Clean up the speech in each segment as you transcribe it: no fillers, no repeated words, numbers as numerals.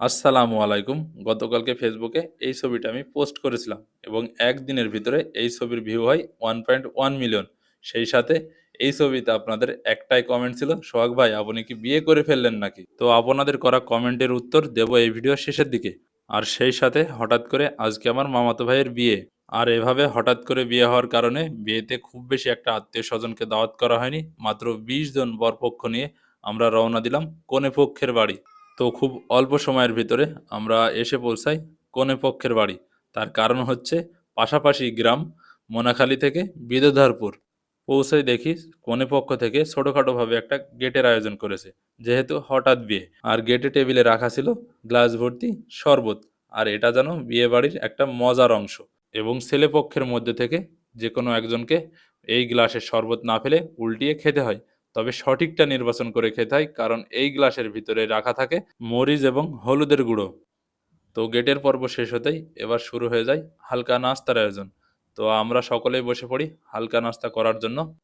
আসসালামু আলাইকুম। গতকালকে ফেসবুকে এই ছবিটা আমি পোস্ট করেছিলাম এবং একদিনের ভিতরে এই ছবির ভিউ হয় 1.1 মিলিয়ন। সেই সাথে এই ছবিতে আপনাদের একটাই কমেন্ট ছিল, "সোহাগ ভাই আপনি কি বিয়ে করে ফেললেন নাকি?" তো আপনাদের করা কমেন্টের উত্তর দেব এই ভিডিওর শেষের দিকে। আর সেই সাথে হঠাৎ করে আজকে আমার মামাতো ভাইয়ের বিয়ে। আর এভাবে হঠাৎ করে বিয়ে হওয়ার কারণে বিয়েতে খুব বেশি একটা আত্মীয়স্বজনকে দাওয়াত করা হয়নি। মাত্র ২০ জন বরপক্ষ নিয়ে আমরা রওনা দিলাম কনে পক্ষের বাড়ি। তো খুব অল্প সময়ের ভিতরে আমরা এসে পৌঁছাই কনে পক্ষের বাড়ি। তার কারণ হচ্ছে পাশাপাশি গ্রাম মোনাখালী থেকে বিদধারপুর। পৌঁছাই দেখি কনে পক্ষ থেকে ছোটখাটোভাবে একটা গেটের আয়োজন করেছে। যেহেতু হঠাৎ বিয়ে। আর গেটে টেবিলে রাখা ছিল গ্লাস ভর্তি শরবত। আর এটা যেন বিয়েবাড়ির একটা মজার অংশ। এবং ছেলেপক্ষের মধ্যে থেকে যেকোনো একজনকে এই গ্লাসের শরবত না ফেলে উল্টিয়ে খেতে হয়। তবে সঠিকটা নির্বাচন করে খেতে হয়, কারণ এই গ্লাসের ভিতরে রাখা থাকে মরিচ এবং হলুদের গুঁড়ো। তো গেটের পর্ব শেষ হতেই এবার শুরু হয়ে যায় হালকা নাস্তার আয়োজন। তো আমরা সকলেই বসে পড়ি হালকা নাস্তা করার জন্য।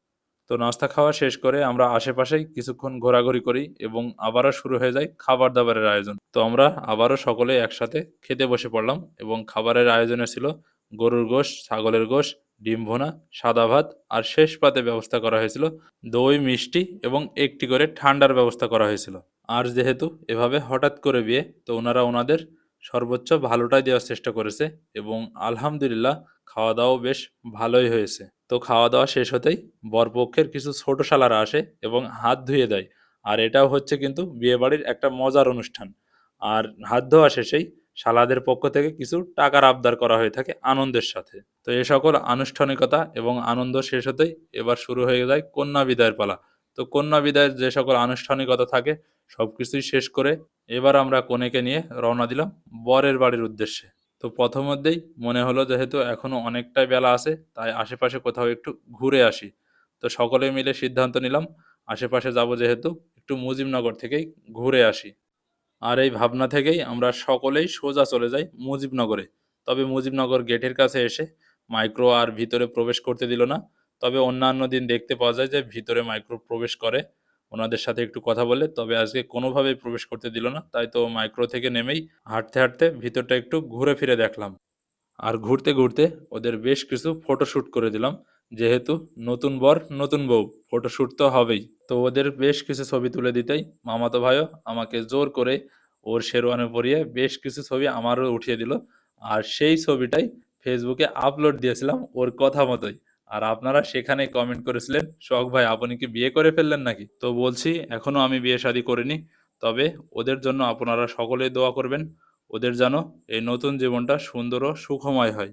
তো নাস্তা খাওয়া শেষ করে আমরা আশেপাশেই কিছুক্ষণ ঘোরাঘুরি করি এবং আবারও শুরু হয়ে যায় খাবার-দাবারের আয়োজন। তো আমরা আবারও সকলে একসাথে খেতে বসে পড়লাম এবং খাবারের আয়োজনে ছিল গরুর গোশ, ছাগলের গোশ, ডিম ভুনা, সাদা ভাত আর শেষ পাতে ব্যবস্থা করা হয়েছিল দই, মিষ্টি এবং একটি করে ঠান্ডার ব্যবস্থা করা হয়েছিল। আর যেহেতু এভাবে হঠাৎ করে বিয়ে, তো ওনারা ওনাদের সর্বোচ্চ ভালোটাই দেওয়ার চেষ্টা করেছে এবং আলহামদুলিল্লাহ খাওয়া-দাওয়াও বেশ ভালোই হয়েছে। তো খাওয়া-দাওয়া শেষ হতেই বরপক্ষের কিছু ছোট শালারা আসে এবং হাত ধুয়ে দেয়। আর এটাও হচ্ছে কিন্তু বিয়েবাড়ির একটা মজার অনুষ্ঠান। আর হাত ধোয়া শেষেই শালাদের পক্ষ থেকে কিছু টাকার আবদার করা হয়ে থাকে আনন্দের সাথে। তো এ সকল আনুষ্ঠানিকতা এবং আনন্দ শেষ হতেই এবার শুরু হয়ে যায় কন্যা বিদায়ের পালা। তো কন্যা বিদায়ের যে সকল আনুষ্ঠানিকতা থাকে সবকিছুই শেষ করে এবার আমরা কনেকে নিয়ে রওনা দিলাম বরের বাড়ির উদ্দেশ্যে। তো প্রথমধ্যেই মনে হলো যেহেতু এখনো অনেকটাই বেলা আছে, তাই আশেপাশে কোথাও একটু ঘুরে আসি। তো সকলে মিলে সিদ্ধান্ত নিলাম আশেপাশে যাব যেহেতু একটু মুজিবনগর থেকেই ঘুরে আসি। আর এই ভাবনা থেকেই আমরা সকলেই সোজা চলে যাই মুজিবনগরে। তবে মুজিবনগর গেটের কাছে এসে মাইক্রো আর ভিতরে প্রবেশ করতে দিল না। তবে অন্যান্য দিন দেখতে পাওয়া যায় যে ভিতরে মাইক্রো প্রবেশ করে। ওনাদের সাথে একটু কথা বলে, তবে আজকে কোনোভাবেই প্রবেশ করতে দিল না। তাই তো মাইক্রো থেকে নেমেই হাঁটতে ভিতরটা একটু ঘুরে ফিরে দেখলাম। আর ঘুরতে ওদের বেশ কিছু ফটোশ্যুট করে দিলাম। যেহেতু নতুন বর, নতুন বউ, ফটোশ্যুট তো হবেই। তো ওদের বেশ কিছু ছবি তুলে দিতেই মামাতো ভাইও আমাকে জোর করে ওর শেরওয়ানি পরিয়ে বেশ কিছু ছবি আমারও উঠিয়ে দিল। আর সেই ছবিটাই ফেসবুকে আপলোড দিয়েছিলাম ওর কথা মতোই। আর আপনারা সেখানেই কমেন্ট করেছিলেন, "সোহাগ ভাই আপনি কি বিয়ে করে ফেললেন নাকি?" তো বলছি এখনো আমি বিয়ে-শাদী করিনি। তবে ওদের জন্য আপনারা সকলেই দোয়া করবেন। ওদের যেন এই নতুন জীবনটা সুন্দর ও সুখময় হয়।